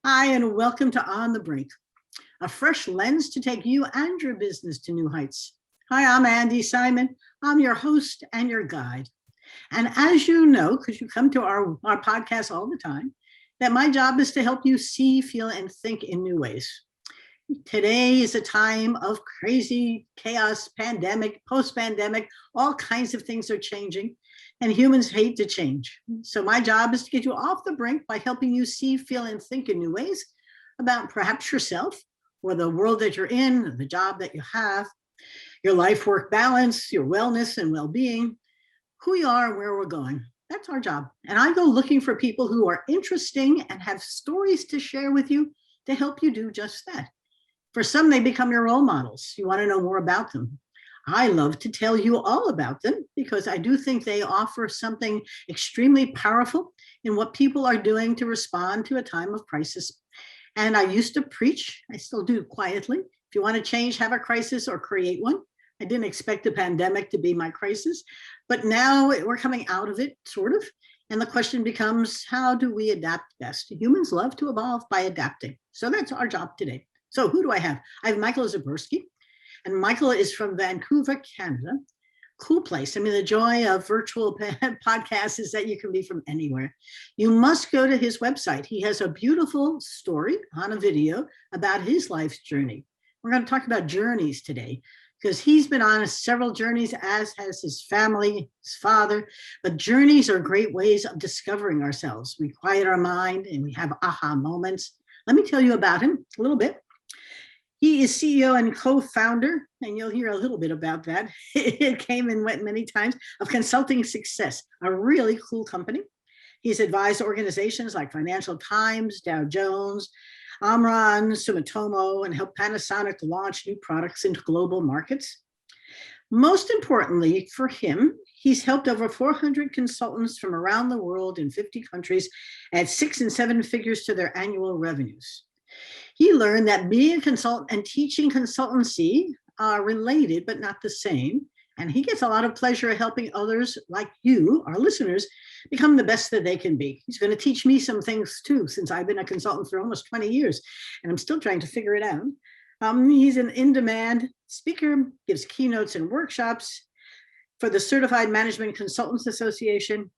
Hi, and welcome to On the Brink, a fresh lens to take you and your business to new heights. Hi, I'm Andi Simon. I'm your host and your guide. And as you know, because you come to our podcast all the time, that my job is to help you see, feel, and think in new ways. Today is a time of crazy chaos, pandemic, post-pandemic, all kinds of things are changing, and humans hate to change. So my job is to get you off the brink by helping you see, feel, and think in new ways about perhaps yourself or the world that you're in, the job that you have, your life-work balance, your wellness and well-being, who you are and where we're going. That's our job. And I go looking for people who are interesting and have stories to share with you to help you do just that. For some, they become your role models. You want to know more about them. I love to tell you all about them because I do think they offer something extremely powerful in what people are doing to respond to a time of crisis. And I used to preach, I still do quietly. If you want to change, have a crisis or create one. I didn't expect the pandemic to be my crisis, but now we're coming out of it, sort of. And the question becomes, how do we adapt best? Humans love to evolve by adapting. So that's our job today. So who do I have? I have Michael Zipursky. And Michael is from Vancouver, Canada. Cool place. I mean, the joy of virtual podcasts is that you can be from anywhere. You must go to his website. He has a beautiful story on a video about his life's journey. We're going to talk about journeys today because he's been on several journeys, as has his family, his father. But journeys are great ways of discovering ourselves. We quiet our mind and we have aha moments. Let me tell you about him a little bit. He is CEO and co-founder, and you'll hear a little bit about that. It came and went many times, of Consulting Success, a really cool company. He's advised organizations like Financial Times, Dow Jones, Omron, Sumitomo, and helped Panasonic launch new products into global markets. Most importantly for him, he's helped over 400 consultants from around the world in 50 countries add 6 and 7 figures to their annual revenues. He learned that being a consultant and teaching consultancy are related, but not the same. And he gets a lot of pleasure helping others like you, our listeners, become the best that they can be. He's going to teach me some things too, since I've been a consultant for almost 20 years, and I'm still trying to figure it out. He's an in-demand speaker, gives keynotes and workshops for the Certified Management Consultants Association,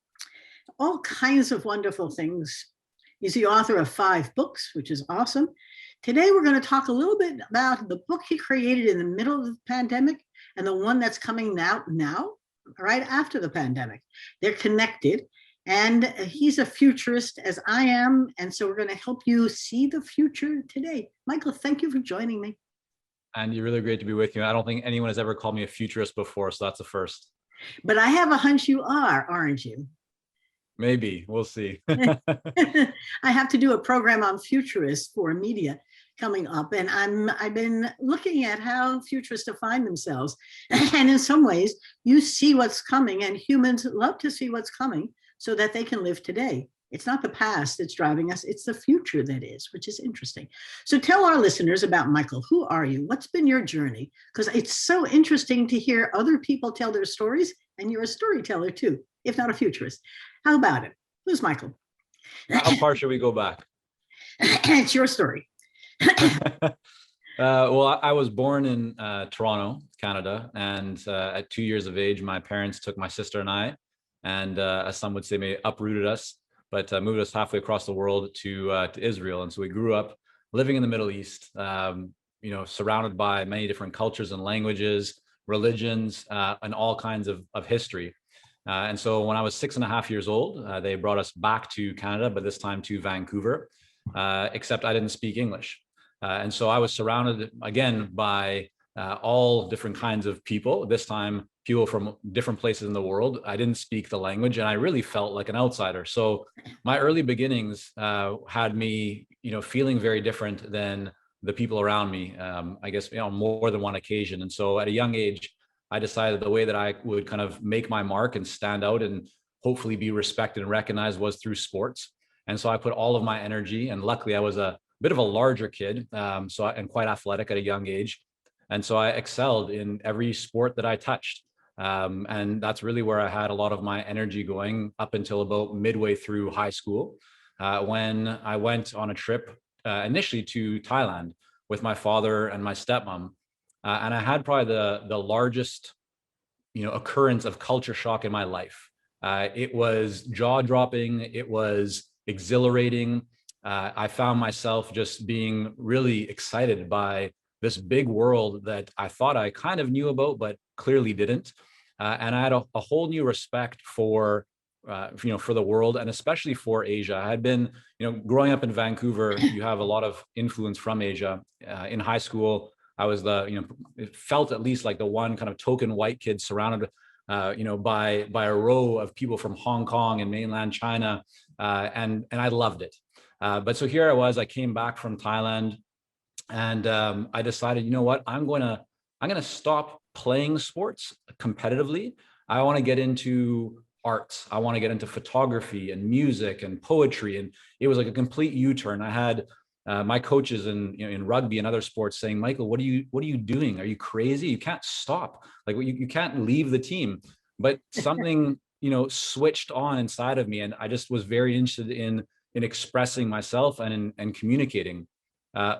all kinds of wonderful things. He's the author of 5 books, which is awesome. Today, we're going to talk a little bit about the book he created in the middle of the pandemic and the one that's coming out now, right after the pandemic. They're connected, and he's a futurist as I am, and so we're going to help you see the future today. Michael, thank you for joining me. And you're really great to be with you. I don't think anyone has ever called me a futurist before, so that's a first. But I have a hunch you are, aren't you? Maybe, we'll see. I have to do a program on futurists for media coming up, and I've been looking at how futurists define themselves. And in some ways, you see what's coming, and humans love to see what's coming so that they can live today. It's not the past that's driving us, it's the future that is, which is interesting. So tell our listeners about Michael. Who are you? What's been your journey? Because it's so interesting to hear other people tell their stories, and you're a storyteller too, if not a futurist. How about it? Who's Michael? How far should we go back? It's your story. Well, I was born in Toronto, Canada, and at 2 years of age, my parents took my sister and I, and as some would say, maybe uprooted us, but moved us halfway across the world to Israel. And so we grew up living in the Middle East, surrounded by many different cultures and languages, religions, and all kinds of history. And so when I was 6.5 years old, they brought us back to Canada, but this time to Vancouver, except I didn't speak English. And so I was surrounded again by all different kinds of people, this time people from different places in the world. I didn't speak the language and I really felt like an outsider. So my early beginnings had me, feeling very different than the people around me, I guess, more than one occasion. And so at a young age, I decided the way that I would kind of make my mark and stand out and hopefully be respected and recognized was through sports. And so I put all of my energy, and luckily I was a bit of a larger kid, and quite athletic at a young age. And so I excelled in every sport that I touched. And that's really where I had a lot of my energy going up until about midway through high school, when I went on a trip initially to Thailand with my father and my stepmom. And I had probably the largest, occurrence of culture shock in my life. It was jaw dropping. It was exhilarating. I found myself just being really excited by this big world that I thought I kind of knew about, but clearly didn't. And I had a whole new respect for for the world, and especially for Asia. I had been, growing up in Vancouver, you have a lot of influence from Asia. In high school, I was it felt at least like the one kind of token white kid surrounded, by a row of people from Hong Kong and mainland China, and I loved it. But so here I was. I came back from Thailand, and I decided, you know what, I'm gonna stop playing sports competitively. I want to get into arts. I want to get into photography and music and poetry. And it was like a complete U-turn. I had my coaches in rugby and other sports saying, Michael, what are you doing? Are you crazy? You can't stop. Like you can't leave the team. But something, switched on inside of me. And I just was very interested in expressing myself and in communicating.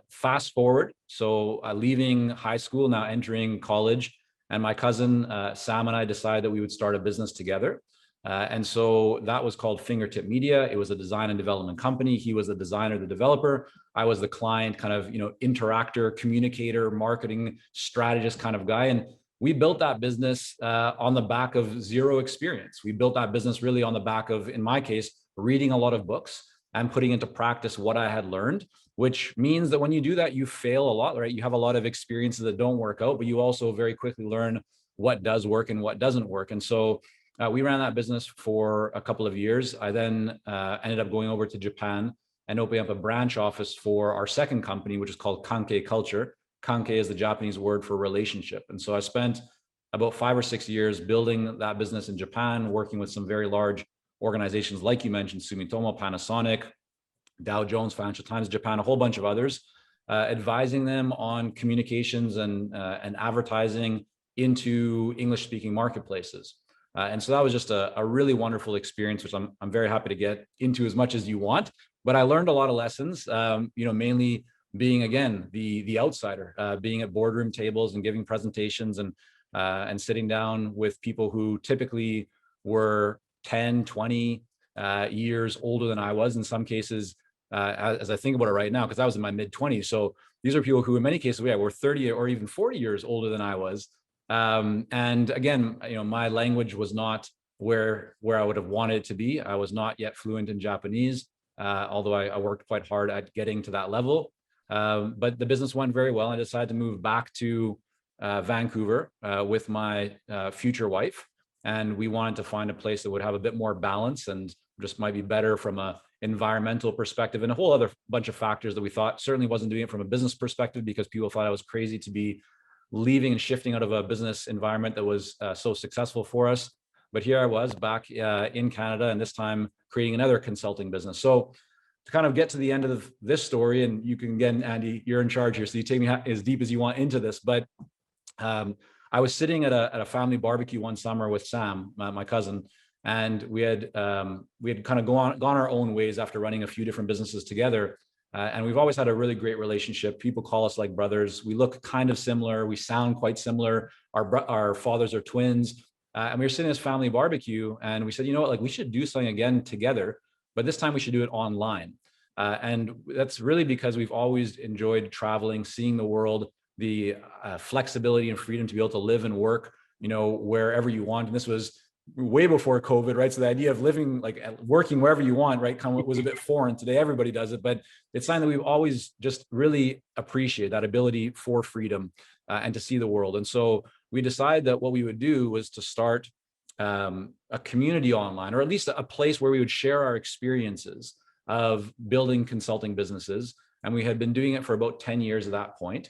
Fast forward. So leaving high school, now entering college, and my cousin Sam and I decided that we would start a business together. And so that was called Fingertip Media. It was a design and development company. He was the designer, the developer. I was the client, kind of, interactor, communicator, marketing strategist kind of guy. And we built that business on the back of zero experience. We built that business really on the back of, in my case, reading a lot of books and putting into practice what I had learned, which means that when you do that, you fail a lot, right? You have a lot of experiences that don't work out, but you also very quickly learn what does work and what doesn't work. And so we ran that business for a couple of years. I then ended up going over to Japan and opening up a branch office for our second company, which is called Kankei Culture. Kankei is the Japanese word for relationship. And so I spent about 5 or 6 years building that business in Japan, working with some very large organizations, like you mentioned, Sumitomo, Panasonic, Dow Jones, Financial Times Japan, a whole bunch of others, advising them on communications and advertising into English-speaking marketplaces. And so that was just a really wonderful experience, which I'm very happy to get into as much as you want. But I learned a lot of lessons, mainly being, again, the outsider, being at boardroom tables and giving presentations and sitting down with people who typically were 10, 20 years older than I was in some cases, as I think about it right now, because I was in my mid-20s. So these are people who in many cases were 30 or even 40 years older than I was. And again, my language was not where I would have wanted it to be. I was not yet fluent in Japanese, although I worked quite hard at getting to that level. But the business went very well. I decided to move back to Vancouver with my future wife. And we wanted to find a place that would have a bit more balance and just might be better from a environmental perspective and a whole other bunch of factors that we thought. Certainly wasn't doing it from a business perspective because people thought I was crazy to be leaving and shifting out of a business environment that was so successful for us. But here I was back in Canada, and this time creating another consulting business. So to kind of get to the end of this story, and you can, again, Andi, you're in charge here, so you take me as deep as you want into this. But I was sitting at a family barbecue one summer with Sam, my cousin, and we had kind of gone our own ways after running a few different businesses together. And we've always had a really great relationship. People call us like brothers. We look kind of similar. We sound quite similar. Our fathers are twins. And we were sitting at this family barbecue, and we said, you know what, like we should do something again together, but this time we should do it online. And that's really because we've always enjoyed traveling, seeing the world, the flexibility and freedom to be able to live and work, wherever you want. And this was way before COVID, right? So the idea of living, like working wherever you want, right, was a bit foreign. Today, everybody does it, but it's something that we've always just really appreciated, that ability for freedom and to see the world. And so we decided that what we would do was to start a community online, or at least a place where we would share our experiences of building consulting businesses. And we had been doing it for about 10 years at that point.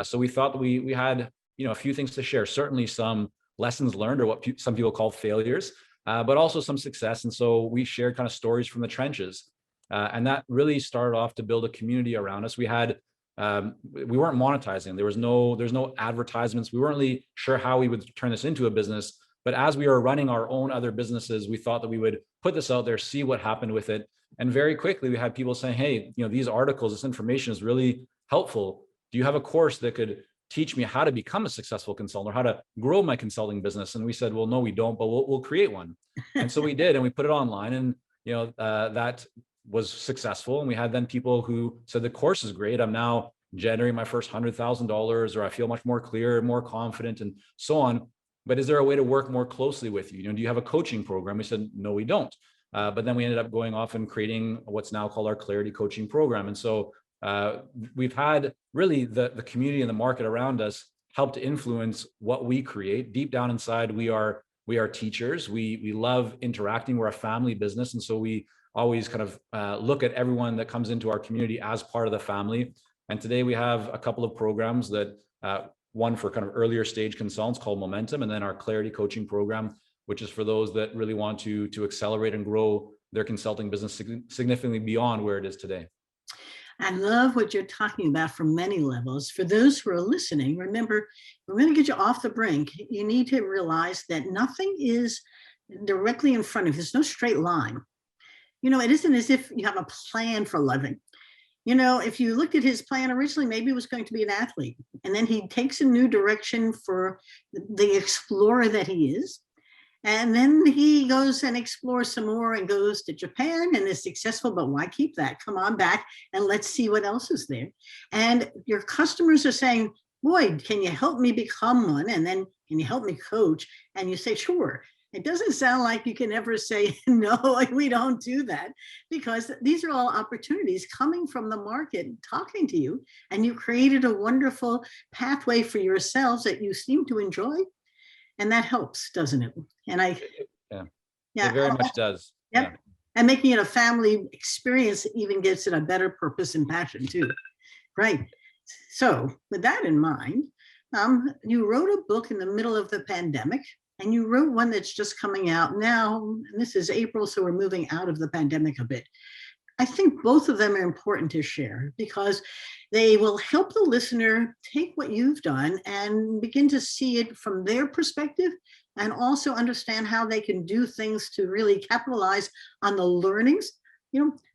So we thought that we had, a few things to share, certainly some lessons learned, or what some people call failures, but also some success. And so we shared kind of stories from the trenches. And that really started off to build a community around us. We weren't monetizing. There's no advertisements. We weren't really sure how we would turn this into a business. But as we were running our own other businesses, we thought that we would put this out there, see what happened with it. And very quickly we had people saying, hey, these articles, this information is really helpful. Do you have a course that could teach me how to become a successful consultant or how to grow my consulting business? And we said, well, no, we don't, but we'll create one. And so we did, and we put it online, and that was successful. And we had then people who said the course is great. I'm now generating my first $100,000, or I feel much more clear, more confident, and so on. But is there a way to work more closely with you? Do you have a coaching program? We said, no, we don't. But then we ended up going off and creating what's now called our Clarity Coaching Program. And so we've had really the community and the market around us help to influence what we create. Deep down inside, we are teachers. We love interacting. We're a family business. And so we always kind of look at everyone that comes into our community as part of the family. And today we have a couple of programs that one for kind of earlier stage consultants called Momentum, and then our Clarity Coaching Program, which is for those that really want to accelerate and grow their consulting business significantly beyond where it is today. I love what you're talking about from many levels. For those who are listening, remember, we're going to get you off the brink. You need to realize that nothing is directly in front of you. There's no straight line. It isn't as if you have a plan for living. If you looked at his plan originally, maybe it was going to be an athlete, and then he takes a new direction for the explorer that he is. And then he goes and explores some more and goes to Japan and is successful, but why keep that? Come on back and let's see what else is there. And your customers are saying, boy, can you help me become one? And then can you help me coach? And you say, sure. It doesn't sound like you can ever say, no, we don't do that, because these are all opportunities coming from the market, talking to you, and you created a wonderful pathway for yourselves that you seem to enjoy. And that helps, doesn't it? And yeah, it very much does. Yep. Yeah. And making it a family experience even gives it a better purpose and passion too. Right. So with that in mind, you wrote a book in the middle of the pandemic, and you wrote one that's just coming out now. And this is April, so we're moving out of the pandemic a bit. I think both of them are important to share because they will help the listener take what you've done and begin to see it from their perspective, and also understand how they can do things to really capitalize on the learnings.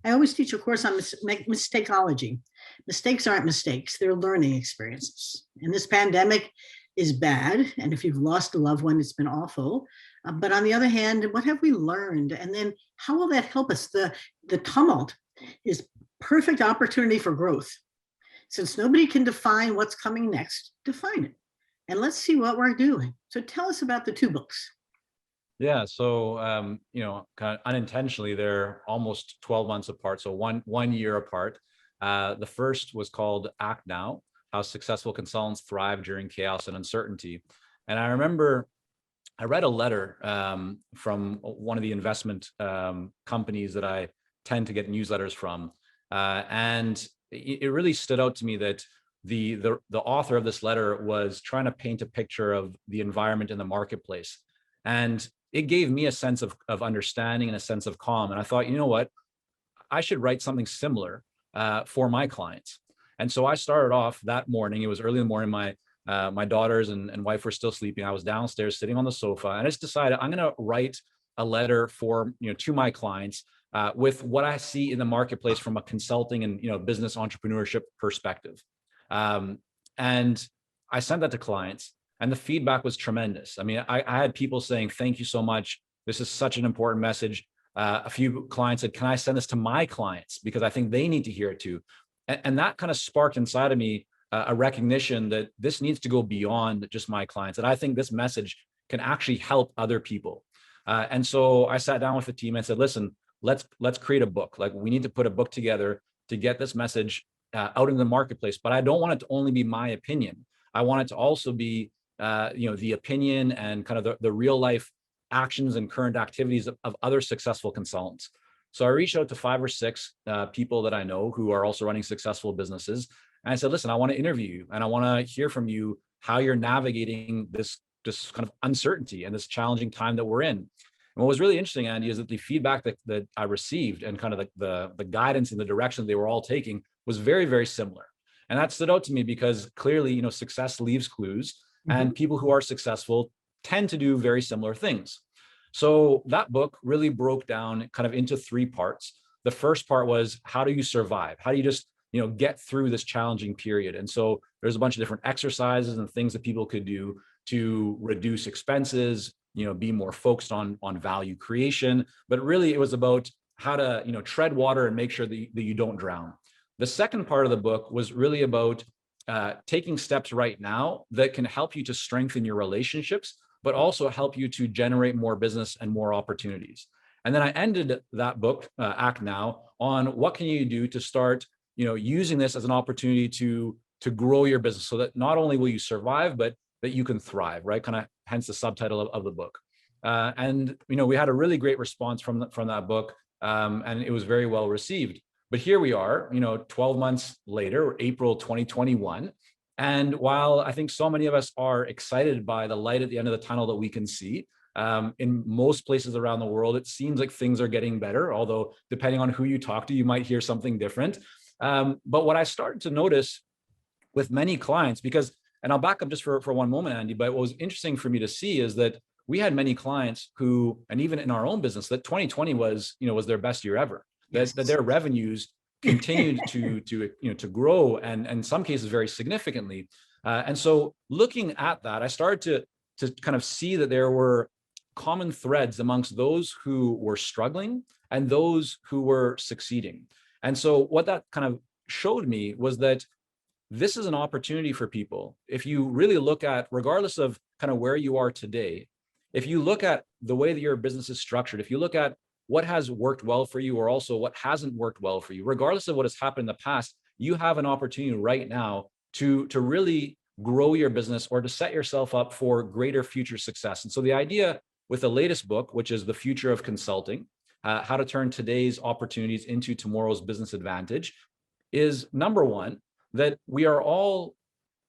I always teach a course on mistakeology. Mistakes aren't mistakes, they're learning experiences. And this pandemic is bad. And if you've lost a loved one, it's been awful. But on the other hand, what have we learned? And then how will that help us? The tumult is perfect opportunity for growth. Since nobody can define what's coming next, define it. And let's see what we're doing. So tell us about the two books. Yeah. So, kind of unintentionally, they're almost 12 months apart. So one year apart. The first was called Act Now: How Successful Consultants Thrive During Chaos and Uncertainty. And I remember I read a letter from one of the investment companies that I tend to get newsletters from. And it really stood out to me that the author of this letter was trying to paint a picture of the environment in the marketplace. And it gave me a sense of understanding and a sense of calm. And I thought, you know what, I should write something similar for my clients. And so I started off that morning. It was early in the morning. My daughters and wife were still sleeping. I was downstairs sitting on the sofa, and I just decided I'm going to write a letter for, to my clients with what I see in the marketplace from a consulting and, business entrepreneurship perspective. And I sent that to clients, and the feedback was tremendous. I mean, I had people saying, thank you so much. This is such an important message. A few clients said, can I send this to my clients? Because I think they need to hear it too. And that kind of sparked inside of me a recognition that this needs to go beyond just my clients. And I think this message can actually help other people. And so I sat down with the team and said, listen, let's create a book. Like, we need to put a book together to get this message out in the marketplace. But I don't want it to only be my opinion. I want it to also be, the opinion and kind of the real life actions and current activities of other successful consultants. So I reached out to 5 or 6 people that I know who are also running successful businesses. And I said, listen, I want to interview you, and I want to hear from you how you're navigating this kind of uncertainty and this challenging time that we're in. And what was really interesting, Andi, is that the feedback that I received and kind of the guidance in the direction they were all taking was very, very similar. And that stood out to me because clearly, success leaves clues, and people who are successful tend to do very similar things. So that book really broke down kind of into 3 parts. the first part was, how do you survive? How do you just, get through this challenging period? And so there's a bunch of different exercises and things that people could do to reduce expenses, be more focused on value creation. But really it was about how to, tread water and make sure that you don't drown. The second part of the book was really about taking steps right now that can help you to strengthen your relationships, but also help you to generate more business and more opportunities. And then I ended that book, Act Now, on what can you do to start, using this as an opportunity to grow your business so that not only will you survive, but that you can thrive, right? Kind of hence the subtitle of the book. And we had a really great response from that book, and it was very well received. But here we are, 12 months later, April 2021. And while I think so many of us are excited by the light at the end of the tunnel that we can see, in most places around the world, it seems like things are getting better, although depending on who you talk to, you might hear something different. But what I started to notice with many clients, and I'll back up just for one moment, Andy, but what was interesting for me to see is that we had many clients who, and even in our own business, that 2020 was their best year ever. Yes. That their revenues continued to grow, and in some cases very significantly. And so looking at that, I started to kind of see that there were common threads amongst those who were struggling and those who were succeeding. And so what that kind of showed me was that this is an opportunity for people. If you really look at, regardless of kind of where you are today, if you look at the way that your business is structured, if you look at what has worked well for you, or also what hasn't worked well for you, regardless of what has happened in the past, you have an opportunity right now to really grow your business or to set yourself up for greater future success. And so the idea with the latest book, which is The Future of Consulting, how to turn today's opportunities into tomorrow's business advantage, is number one, that we are all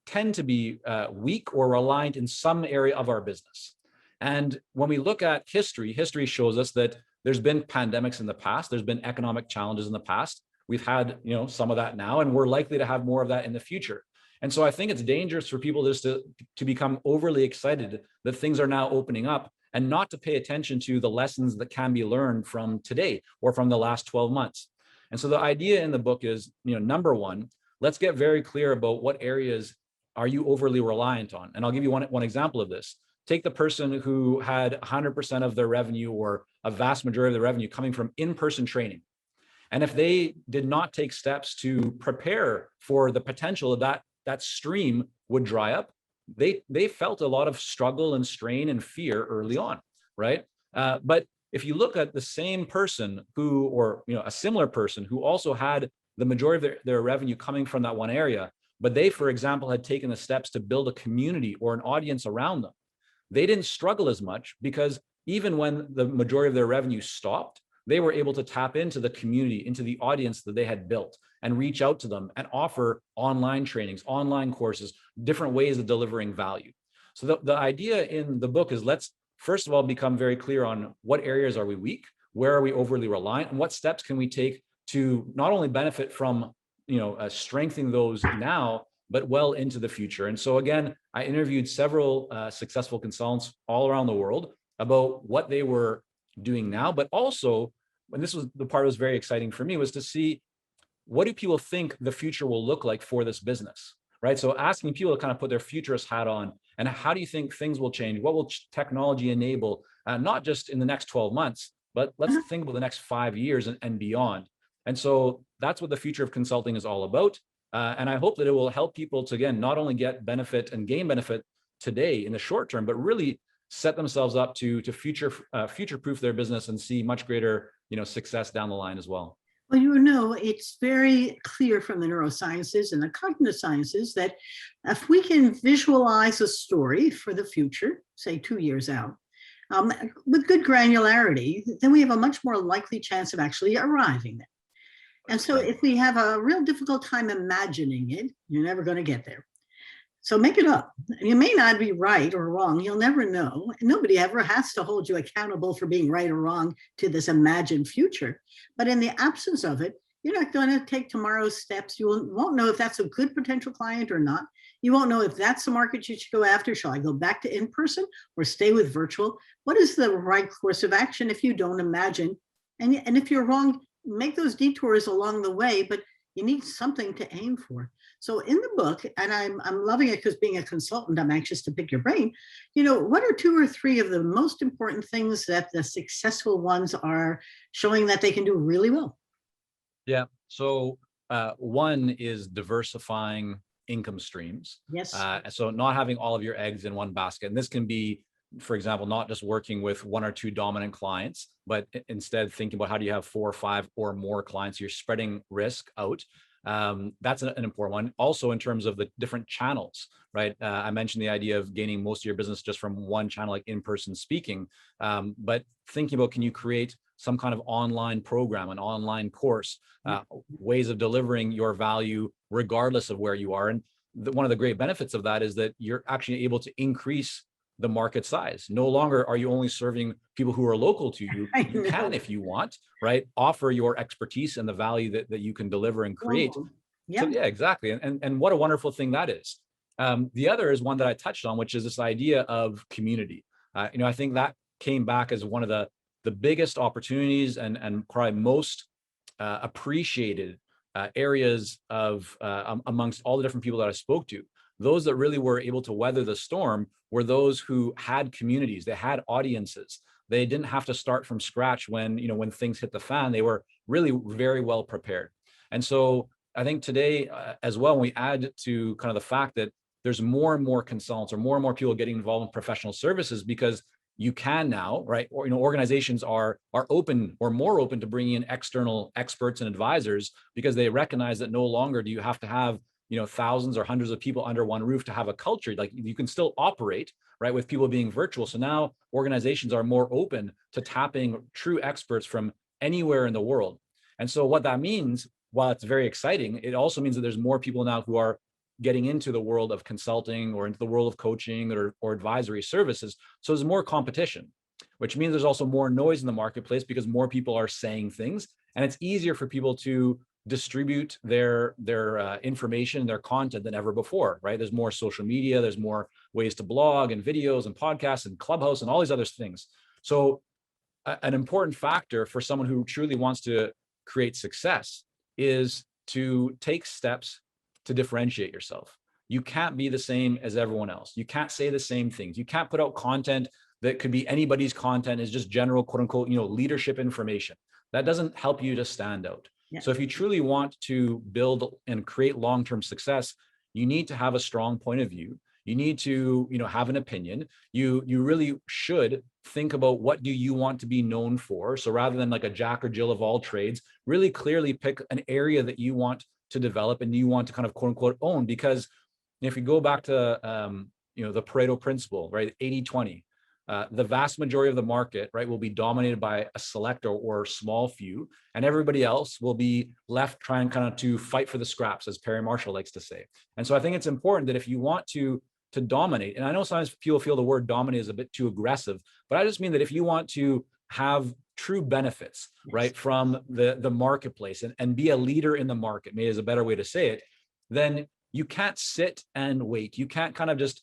tend to be weak or reliant in some area of our business. And when we look at history shows us that there's been pandemics in the past, there's been economic challenges in the past. We've had, some of that now, and we're likely to have more of that in the future. And so I think it's dangerous for people just to become overly excited that things are now opening up and not to pay attention to the lessons that can be learned from today or from the last 12 months. And so the idea in the book is, number one, let's get very clear about what areas are you overly reliant on. And I'll give you one example of this. Take the person who had 100% of their revenue or a vast majority of their revenue coming from in-person training. And if they did not take steps to prepare for the potential of that stream would dry up, they felt a lot of struggle and strain and fear early on, right? But if you look at the same person or a similar person who also had the majority of their revenue coming from that one area, but they, for example, had taken the steps to build a community or an audience around them, they didn't struggle as much, because even when the majority of their revenue stopped, they were able to tap into the community, into the audience that they had built, and reach out to them and offer online trainings, online courses, different ways of delivering value. So the idea in the book is, let's first of all become very clear on what areas are we weak, where are we overly reliant, and what steps can we take to not only benefit from strengthening those now, but well into the future. And so again, I interviewed several successful consultants all around the world about what they were doing now, but also, and this was the part that was very exciting for me, was to see, what do people think the future will look like for this business, right? So asking people to kind of put their futurist hat on, and how do you think things will change? What will technology enable, not just in the next 12 months, but let's think about the next 5 years and beyond. And so that's what the future of consulting is all about. And I hope that it will help people to, again, not only get benefit and gain benefit today in the short term, but really set themselves up to future-proof their business and see much greater, success down the line as well. Well, it's very clear from the neurosciences and the cognitive sciences that if we can visualize a story for the future, say 2 years out, with good granularity, then we have a much more likely chance of actually arriving there. And so if we have a real difficult time imagining it, you're never going to get there. So make it up. You may not be right or wrong. You'll never know. Nobody ever has to hold you accountable for being right or wrong to this imagined future. But in the absence of it, you're not going to take tomorrow's steps. You won't know if that's a good potential client or not. You won't know if that's the market you should go after. Shall I go back to in-person or stay with virtual? What is the right course of action if you don't imagine? And if you're wrong, make those detours along the way, but you need something to aim for. So in the book, and I'm loving it because being a consultant, I'm anxious to pick your brain. What are 2 or 3 of the most important things that the successful ones are showing that they can do really well? Yeah. So one is diversifying income streams. Yes. So not having all of your eggs in one basket. And this can be, for example, not just working with 1 or 2 dominant clients, but instead thinking about how do you have 4 or 5 or more clients. You're spreading risk out. That's an important one. Also, in terms of the different channels, right? I mentioned the idea of gaining most of your business just from one channel, like in-person speaking. But thinking about, can you create some kind of online program, an online course, ways of delivering your value regardless of where you are. And one of the great benefits of that is that you're actually able to increase the market size. No longer are you only serving people who are local to you. You can, if you want, right, offer your expertise and the value that you can deliver and create. Yeah. So yeah, exactly. And what a wonderful thing that is. The other is one that I touched on, which is this idea of community. I think that came back as one of the biggest opportunities and probably most appreciated areas of amongst all the different people that I spoke to. Those that really were able to weather the storm were those who had communities, they had audiences. They didn't have to start from scratch when things hit the fan. They were really very well prepared. And so I think today as well, when we add to kind of the fact that there's more and more consultants or more people getting involved in professional services, because you can now, right? Or organizations are open or more open to bringing in external experts and advisors, because they recognize that no longer do you have to have thousands or hundreds of people under one roof to have a culture. Like, you can still operate, right, with people being virtual. So now organizations are more open to tapping true experts from anywhere in the world. And so what that means, while it's very exciting, it also means that there's more people now who are getting into the world of consulting or into the world of coaching or advisory services. So there's more competition, which means there's also more noise in the marketplace because more people are saying things, and it's easier for people to distribute their information, their content than ever before, right? There's more social media, there's more ways to blog and videos and podcasts and Clubhouse and all these other things. So an important factor for someone who truly wants to create success is to take steps to differentiate yourself. You can't be the same as everyone else. You can't say the same things. You can't put out content that could be anybody's content, is just general, quote unquote, leadership information. That doesn't help you to stand out. Yeah. So if you truly want to build and create long-term success, you need to have a strong point of view. You need to, have an opinion. You really should think about, what do you want to be known for? So rather than like a Jack or Jill of all trades, really clearly pick an area that you want to develop and you want to kind of, quote unquote, own. Because if you go back to, the Pareto principle, right, 80-20, the vast majority of the market, right, will be dominated by a select or small few, and everybody else will be left trying kind of to fight for the scraps, as Perry Marshall likes to say. And so I think it's important that if you want to dominate, and I know sometimes people feel the word dominate is a bit too aggressive, but I just mean that if you want to have true benefits, right, from the marketplace and be a leader in the market, maybe is a better way to say it, then you can't sit and wait. You can't kind of just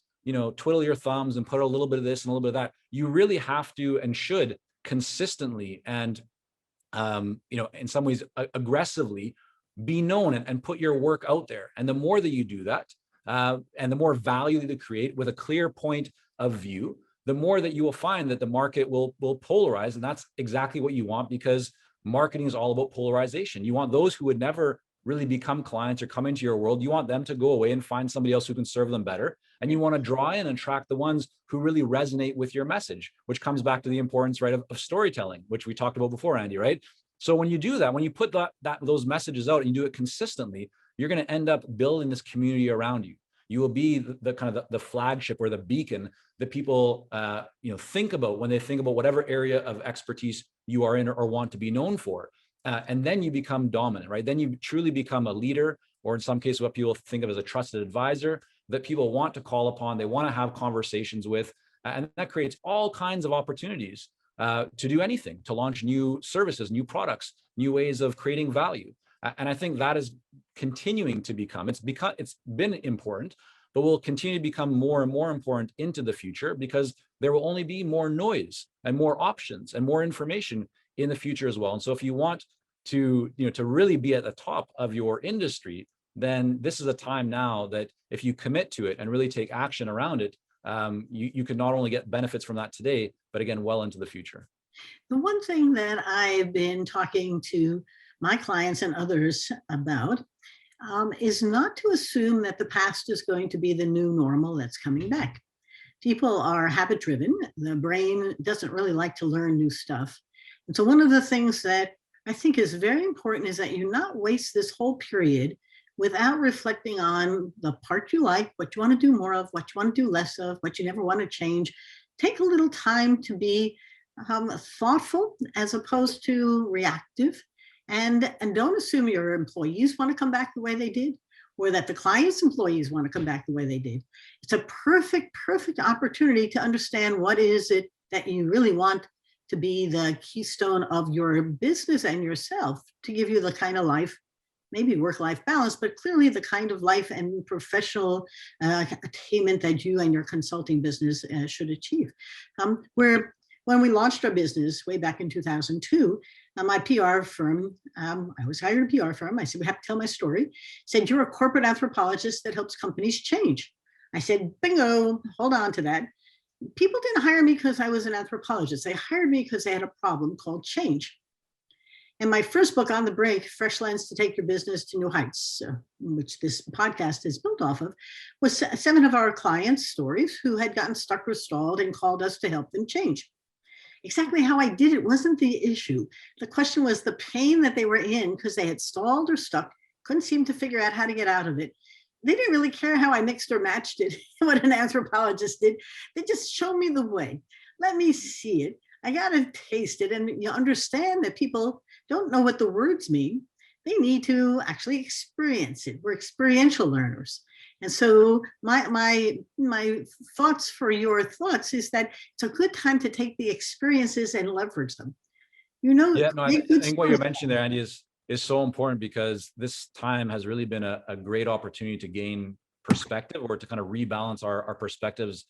twiddle your thumbs and put a little bit of this and a little bit of that. You really have to and should consistently and, in some ways aggressively be known and put your work out there. And the more that you do that, and the more value that you create with a clear point of view, the more that you will find that the market will polarize. And that's exactly what you want, because marketing is all about polarization. You want those who would never really become clients or come into your world, you want them to go away and find somebody else who can serve them better. And you want to draw in and attract the ones who really resonate with your message, which comes back to the importance, right, of storytelling, which we talked about before, Andy, right? So when you do that, when you put those messages out and you do it consistently, you're going to end up building this community around you. You will be the kind of the flagship or the beacon that people think about when they think about whatever area of expertise you are in or want to be known for. And then you become dominant, right? Then you truly become a leader, or in some cases, what people think of as a trusted advisor that people want to call upon, they want to have conversations with, and that creates all kinds of opportunities to do anything, to launch new services, new products, new ways of creating value. And I think that is continuing to become, it's been important, but will continue to become more and more important into the future, because there will only be more noise and more options and more information in the future as well. And so if you want to really be at the top of your industry, then this is a time now that if you commit to it and really take action around it, you can not only get benefits from that today, but again, well into the future. The one thing that I've been talking to my clients and others about is not to assume that the past is going to be the new normal that's coming back. People are habit driven. The brain doesn't really like to learn new stuff. And so one of the things that I think is very important is that you not waste this whole period without reflecting on the part you like, what you want to do more of, what you want to do less of, what you never want to change. Take a little time to be thoughtful as opposed to reactive. And don't assume your employees want to come back the way they did, or that the client's employees want to come back the way they did. It's a perfect opportunity to understand what is it that you really want to be the keystone of your business and yourself, to give you the kind of life, maybe work-life balance, but clearly the kind of life and professional attainment that you and your consulting business should achieve. When we launched our business way back in 2002, my PR firm, I was hired a PR firm. I said, we have to tell my story. Said, you're a corporate anthropologist that helps companies change. I said, bingo, hold on to that. People didn't hire me because I was an anthropologist. They hired me because they had a problem called change. And my first book, On the Brink, Fresh Lens to Take Your Business to New Heights, which this podcast is built off of, was 7 of our clients' stories who had gotten stuck or stalled and called us to help them change. Exactly how I did it wasn't the issue. The question was the pain that they were in because they had stalled or stuck, couldn't seem to figure out how to get out of it. They didn't really care how I mixed or matched it, what an anthropologist did. They just showed me the way. Let me see it. I got to taste it. And you understand that people don't know what the words mean. They need to actually experience it. We're experiential learners. And so my thoughts for your thoughts is that it's a good time to take the experiences and leverage them. Yeah, no, I think what you mentioned there, Andi, is so important, because this time has really been a great opportunity to gain perspective, or to kind of rebalance our perspectives,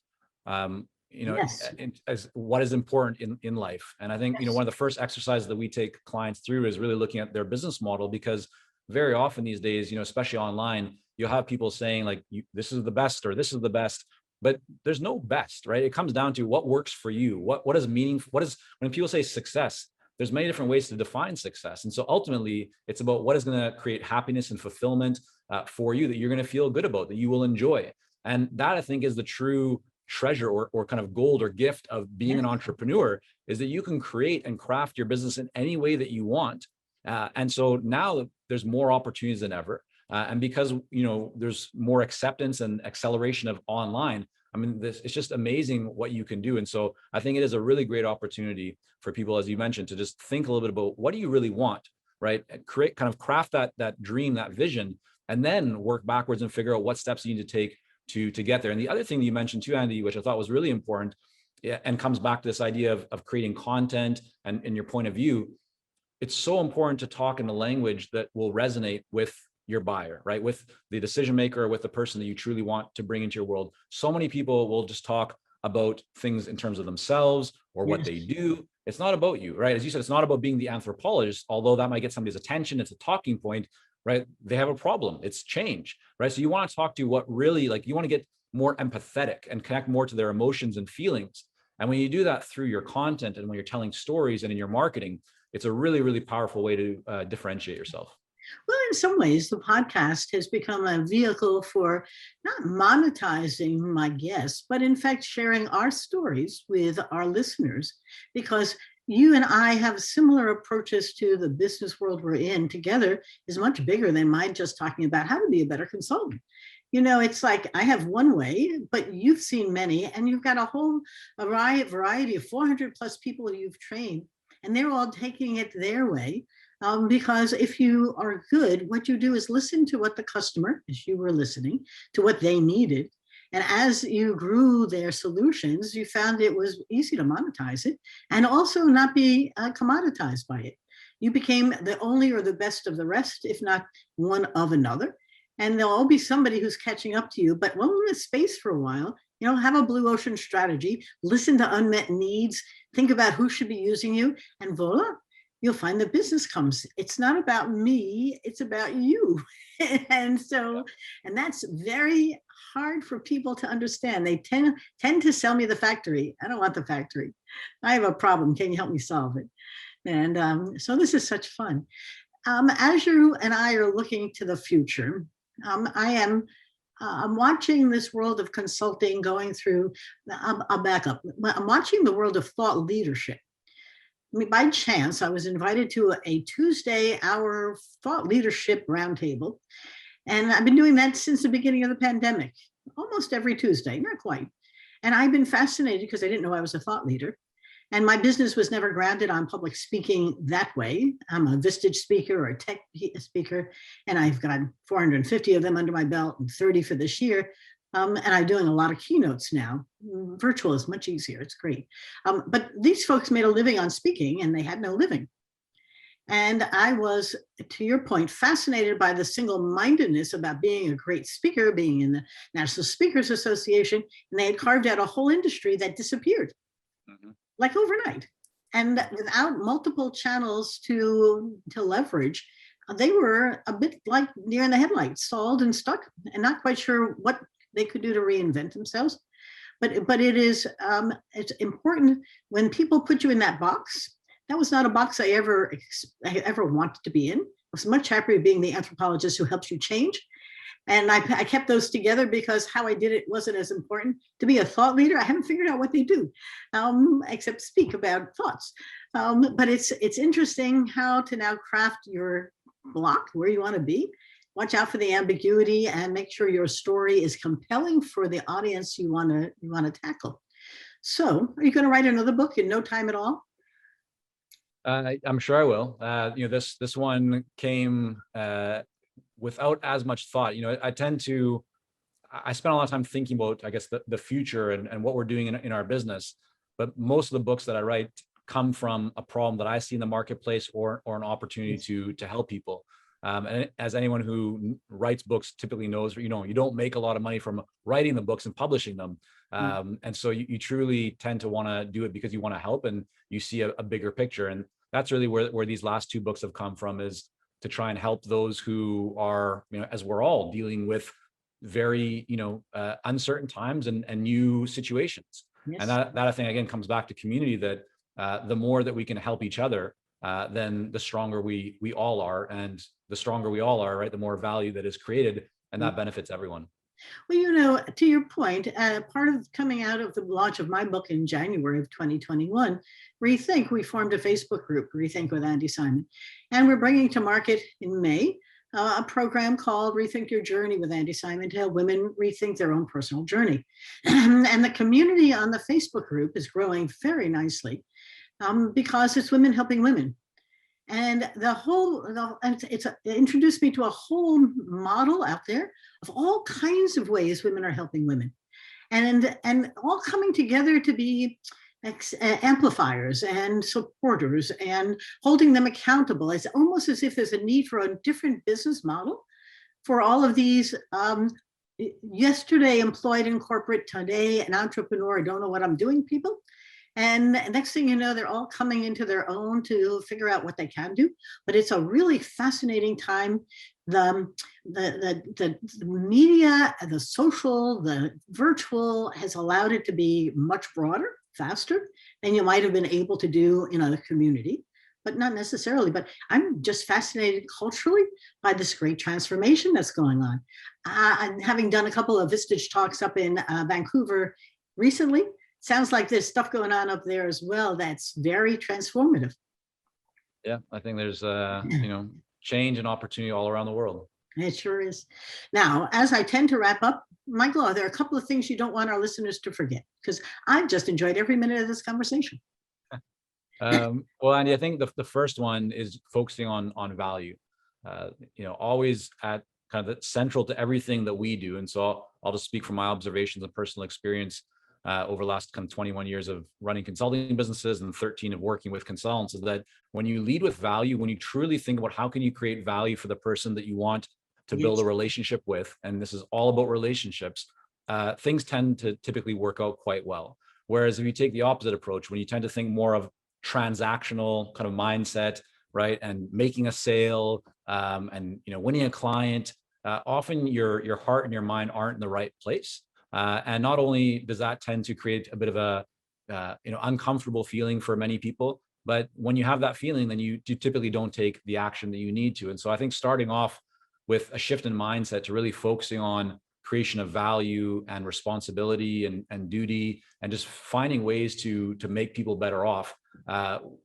Yes. as what is important in life. And I think, one of the first exercises that we take clients through is really looking at their business model, because very often these days, especially online, you'll have people saying like, this is the best, or this is the best, but there's no best, right? It comes down to what works for you. What is meaningful? When people say success, there's many different ways to define success. And so ultimately it's about what is going to create happiness and fulfillment for you, that you're going to feel good about, that you will enjoy. And that, I think, is the true treasure or kind of gold or gift of being an entrepreneur, is that you can create and craft your business in any way that you want. And so now there's more opportunities than ever. And because, there's more acceptance and acceleration of online, I mean, it's just amazing what you can do. And so I think it is a really great opportunity for people, as you mentioned, to just think a little bit about what do you really want, right? And craft that dream, that vision, and then work backwards and figure out what steps you need to take to get there. And the other thing that you mentioned too, Andi, which I thought was really important, and comes back to this idea of creating content and your point of view. It's so important to talk in a language that will resonate with your buyer, right? With the decision maker, with the person that you truly want to bring into your world. So many people will just talk about things in terms of themselves or what they do. It's not about you, right? As you said, it's not about being the anthropologist, although that might get somebody's attention. It's a talking point, right? They have a problem. It's change, right? So you want to talk to what really, you want to get more empathetic and connect more to their emotions and feelings. And when you do that through your content and when you're telling stories and in your marketing, it's a really, really powerful way to differentiate yourself. Well, in some ways, the podcast has become a vehicle for not monetizing my guests, but in fact, sharing our stories with our listeners, because you and I have similar approaches to the business world we're in. Together is much bigger than mine just talking about how to be a better consultant. It's like I have one way, but you've seen many, and you've got a whole variety of 400 plus people you've trained, and they're all taking it their way. Because if you are good, what you do is listen to what the customer, as you were listening, to what they needed. And as you grew their solutions, you found it was easy to monetize it and also not be commoditized by it. You became the only or the best of the rest, if not one of another. And there'll all be somebody who's catching up to you, but when we're in space for a while, have a blue ocean strategy, listen to unmet needs, think about who should be using you, and voila. you'll find the business comes. It's not about me, it's about you. And that's very hard for people to understand. They tend to sell me the factory. I don't want the factory. I have a problem. Can you help me solve it? And so this is such fun. As you and I are looking to the future, I'm watching this world of consulting going through. I'll back up. I'm watching the world of thought leadership. I mean, by chance, I was invited to a Tuesday hour thought leadership roundtable. And I've been doing that since the beginning of the pandemic, almost every Tuesday, not quite. And I've been fascinated because I didn't know I was a thought leader. And my business was never grounded on public speaking that way. I'm a Vistage speaker or a tech speaker, and I've got 450 of them under my belt and 30 for this year. And I'm doing a lot of keynotes now. Virtual is much easier. It's great. But these folks made a living on speaking, and they had no living. And I was, to your point, fascinated by the single-mindedness about being a great speaker, being in the National Speakers Association, and they had carved out a whole industry that disappeared. Mm-hmm. Like overnight, and without multiple channels to leverage, they were a bit like deer in the headlights, stalled and stuck, and not quite sure what they could do to reinvent themselves. But it's important when people put you in that box. That was not a box I ever wanted to be in. I was much happier being the anthropologist who helps you change. And I kept those together because how I did it wasn't as important. To be a thought leader, I haven't figured out what they do, except speak about thoughts. But it's interesting how to now craft your block where you want to be. Watch out for the ambiguity and make sure your story is compelling for the audience you want to tackle. So, are you going to write another book in no time at all? I'm sure I will. This one came without as much thought. I spend a lot of time thinking about, I guess, the future and what we're doing in our business. But most of the books that I write come from a problem that I see in the marketplace or an opportunity to help people. And as anyone who writes books typically knows, you don't make a lot of money from writing the books and publishing them. And so you truly tend to want to do it because you want to help and you see a bigger picture. And that's really where these last two books have come from, is to try and help those who are, as we're all dealing with very, uncertain times and new situations. Yes. And that I think, again, comes back to community, that the more that we can help each other, then the stronger we all are. And the stronger we all are, right, the more value that is created, and that benefits everyone. Well, to your point, part of coming out of the launch of my book in January of 2021, Rethink, we formed a Facebook group, Rethink with Andi Simon. And we're bringing to market in May a program called Rethink Your Journey with Andi Simon to help women rethink their own personal journey. And the community on the Facebook group is growing very nicely because it's women helping women. And it introduced me to a whole model out there of all kinds of ways women are helping women, and all coming together to be amplifiers and supporters and holding them accountable. It's almost as if there's a need for a different business model for all of these yesterday employed in corporate, today an entrepreneur, I don't know what I'm doing people. And next thing you know, they're all coming into their own to figure out what they can do. But it's a really fascinating time. The media, the social, the virtual has allowed it to be much broader, faster than you might have been able to do in a community, but not necessarily. But I'm just fascinated culturally by this great transformation that's going on. I'm having done a couple of Vistage talks up in Vancouver recently. Sounds like there's stuff going on up there as well that's very transformative. Yeah, I think there's change and opportunity all around the world. It sure is. Now, as I tend to wrap up, Michael, there are a couple of things you don't want our listeners to forget, because I've just enjoyed every minute of this conversation. Well, Andi, I think the first one is focusing on value. Always at kind of central to everything that we do. And so I'll just speak from my observations and personal experience over the last kind of 21 years of running consulting businesses and 13 of working with consultants, is that when you lead with value, when you truly think about how can you create value for the person that you want to build a relationship with, and this is all about relationships, things tend to typically work out quite well. Whereas if you take the opposite approach, when you tend to think more of transactional kind of mindset, right, and making a sale, and winning a client, often your heart and your mind aren't in the right place. And not only does that tend to create a bit of a uncomfortable feeling for many people, but when you have that feeling, then you typically don't take the action that you need to. And so I think starting off with a shift in mindset to really focusing on creation of value and responsibility and duty, and just finding ways to make people better off,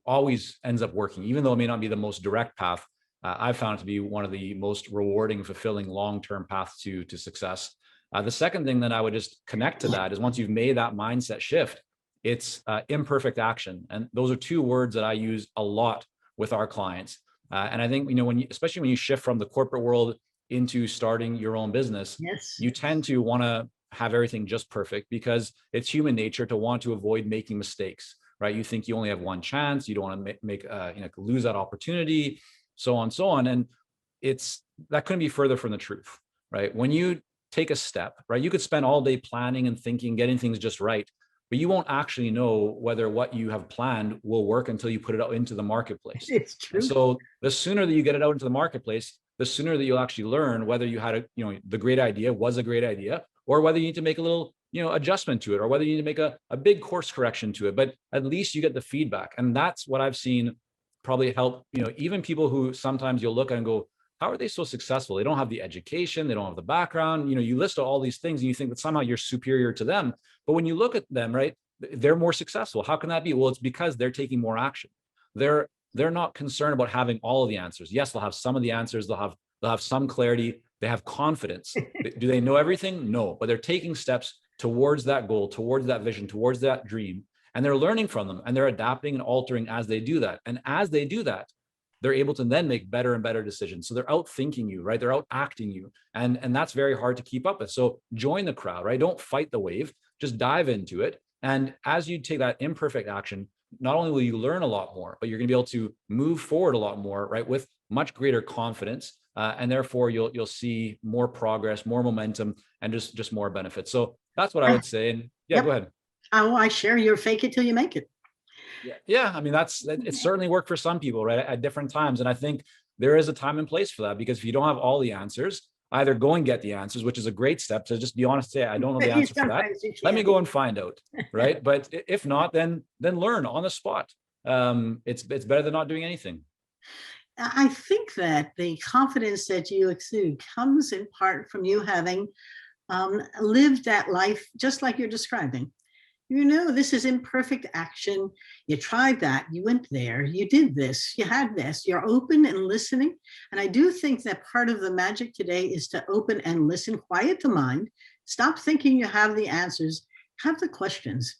always ends up working, even though it may not be the most direct path. I've found it to be one of the most rewarding, fulfilling long-term paths to success. The second thing that I would just connect to that is, once you've made that mindset shift, it's imperfect action. And those are two words that I use a lot with our clients. And I think, especially when you shift from the corporate world into starting your own business, Yes. you tend to want to have everything just perfect, because it's human nature to want to avoid making mistakes, right? You think you only have one chance. You don't want to lose that opportunity, so on, so on. And that couldn't be further from the truth, right? When you take a step, right, you could spend all day planning and thinking, getting things just right, but you won't actually know whether what you have planned will work until you put it out into the marketplace. It's true. And so the sooner that you get it out into the marketplace, the sooner that you'll actually learn whether you had the great idea was a great idea, or whether you need to make a little, adjustment to it, or whether you need to make a big course correction to it. But at least you get the feedback. And that's what I've seen probably help, even people who sometimes you'll look at and go, how are they so successful? They don't have the education, they don't have the background. You list all these things and you think that somehow you're superior to them. But when you look at them, right, they're more successful. How can that be? Well, it's because they're taking more action. They're not concerned about having all of the answers. Yes, they'll have some of the answers. They'll have some clarity. They have confidence. Do they know everything? No, but they're taking steps towards that goal, towards that vision, towards that dream. And they're learning from them, and they're adapting and altering as they do that. And as they do that, they're able to then make better and better decisions. So they're out thinking you, right? They're out acting you. And that's very hard to keep up with. So join the crowd, right? Don't fight the wave, just dive into it. And as you take that imperfect action, not only will you learn a lot more, but you're going to be able to move forward a lot more, right? With much greater confidence. And therefore you'll see more progress, more momentum, and just more benefits. So that's what I would say. And Yep. Go ahead. Oh, I share your fake it till you make it. Yeah. I mean, it certainly worked for some people, right, at different times. And I think there is a time and place for that, because if you don't have all the answers, either go and get the answers, which is a great step to just be honest, say, I don't know the answer for that. Let me go and find out, right? But if not, then learn on the spot. It's better than not doing anything. I think that the confidence that you exude comes in part from you having lived that life just like you're describing. This is imperfect action. You tried that, you went there, you did this, you had this, you're open and listening. And I do think that part of the magic today is to open and listen, quiet the mind, stop thinking you have the answers, have the questions,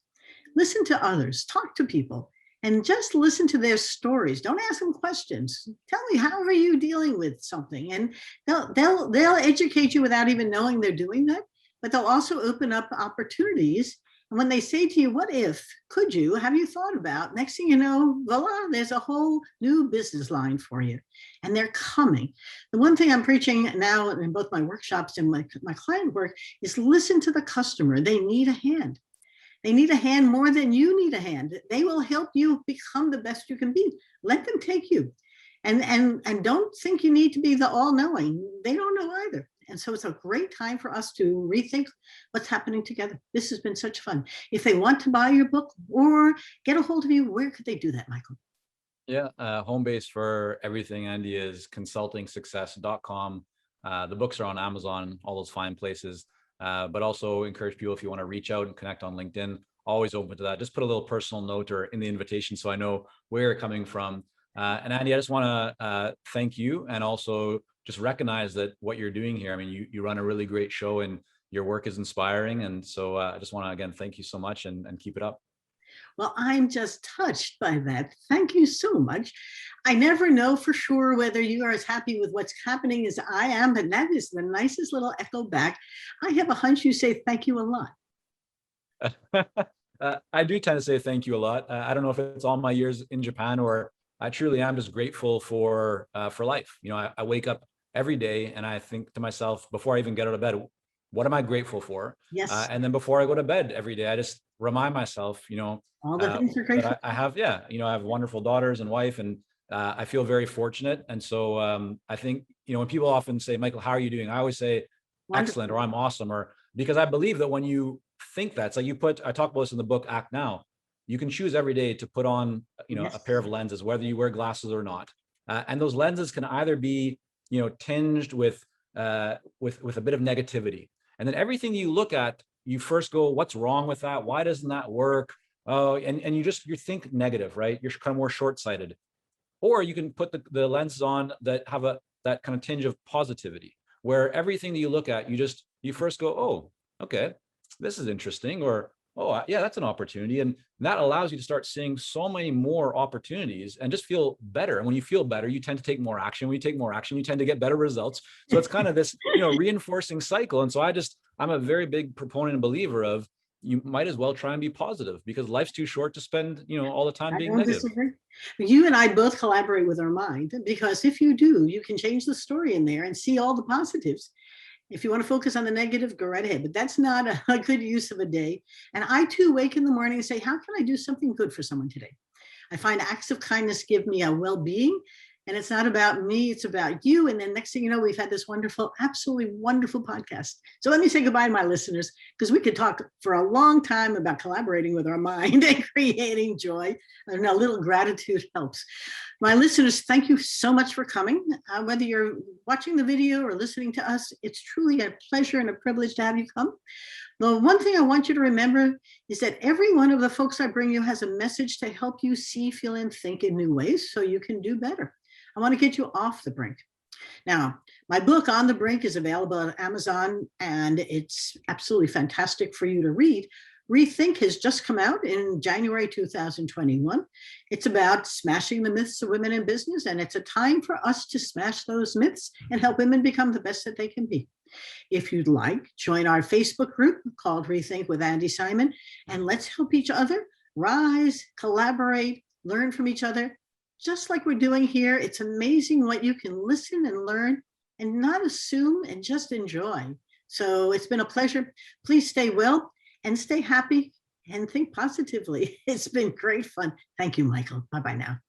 listen to others, talk to people, and just listen to their stories. Don't ask them questions. Tell me, how are you dealing with something? And they'll educate you without even knowing they're doing that, but they'll also open up opportunities. And when they say to you, what if, could you, have you thought about, next thing you know, voila, there's a whole new business line for you. And they're coming. The one thing I'm preaching now in both my workshops and my client work is listen to the customer. They need a hand. They need a hand more than you need a hand. They will help you become the best you can be. Let them take you. And don't think you need to be the all-knowing. They don't know either. And so it's a great time for us to rethink what's happening together. This has been such fun. If they want to buy your book or get a hold of you, where could they do that, Michael? Yeah, home base for everything, Andi, is consultingsuccess.com. The books are on Amazon, all those fine places. But also encourage people, if you want to reach out and connect on LinkedIn, always open to that. Just put a little personal note or in the invitation so I know where you're coming from. And Andi, I just want to thank you, and also just recognize that what you're doing here, I mean, you run a really great show and your work is inspiring. And so I just want to, again, thank you so much and keep it up. Well, I'm just touched by that. Thank you so much. I never know for sure whether you are as happy with what's happening as I am, but that is the nicest little echo back. I have a hunch you say thank you a lot. I do tend to say thank you a lot. I don't know if it's all my years in Japan, or I truly am just grateful for life. I wake up every day and I think to myself, before I even get out of bed, what am I grateful for? Yes. And then before I go to bed every day, I just remind myself, all the things you're grateful I have, I have wonderful daughters and wife, and I feel very fortunate. And so I think, when people often say, Michael, how are you doing? I always say, Wonderful. excellent, or I'm awesome, or because I believe that when you think that, so I talk about this in the book, Act Now, you can choose every day to put on, Yes. a pair of lenses, whether you wear glasses or not. And those lenses can either be, tinged with a bit of negativity. And then everything you look at, you first go, what's wrong with that? Why doesn't that work? Oh, and you think negative, right? You're kind of more short-sighted. Or you can put the lenses on that have that kind of tinge of positivity, where everything that you look at, you first go, oh, okay, this is interesting, or oh yeah, that's an opportunity. And that allows you to start seeing so many more opportunities and just feel better. And when you feel better, you tend to take more action. When you take more action, you tend to get better results. So it's kind of this, reinforcing cycle. And so I'm a very big proponent and believer of, you might as well try and be positive, because life's too short to spend, all the time being negative. Disagree. You and I both collaborate with our mind, because if you do, you can change the story in there and see all the positives. If you want to focus on the negative, go right ahead. But that's not a good use of a day. And I too wake in the morning and say, how can I do something good for someone today? I find acts of kindness give me a well-being. And it's not about me, it's about you. And then next thing you know, we've had this wonderful, absolutely wonderful podcast. So let me say goodbye to my listeners, because we could talk for a long time about collaborating with our mind and creating joy. And a little gratitude helps. My listeners, thank you so much for coming. Whether you're watching the video or listening to us, it's truly a pleasure and a privilege to have you come. The one thing I want you to remember is that every one of the folks I bring you has a message to help you see, feel, and think in new ways so you can do better. I want to get you off the brink. Now, my book, On the Brink, is available on Amazon, and it's absolutely fantastic for you to read. Rethink has just come out in January 2021. It's about smashing the myths of women in business, and it's a time for us to smash those myths and help women become the best that they can be. If you'd like, join our Facebook group called Rethink with Andi Simon, and let's help each other rise, collaborate, learn from each other. Just like we're doing here, it's amazing what you can listen and learn and not assume and just enjoy. So it's been a pleasure. Please stay well and stay happy and think positively. It's been great fun. Thank you, Michael. Bye-bye now.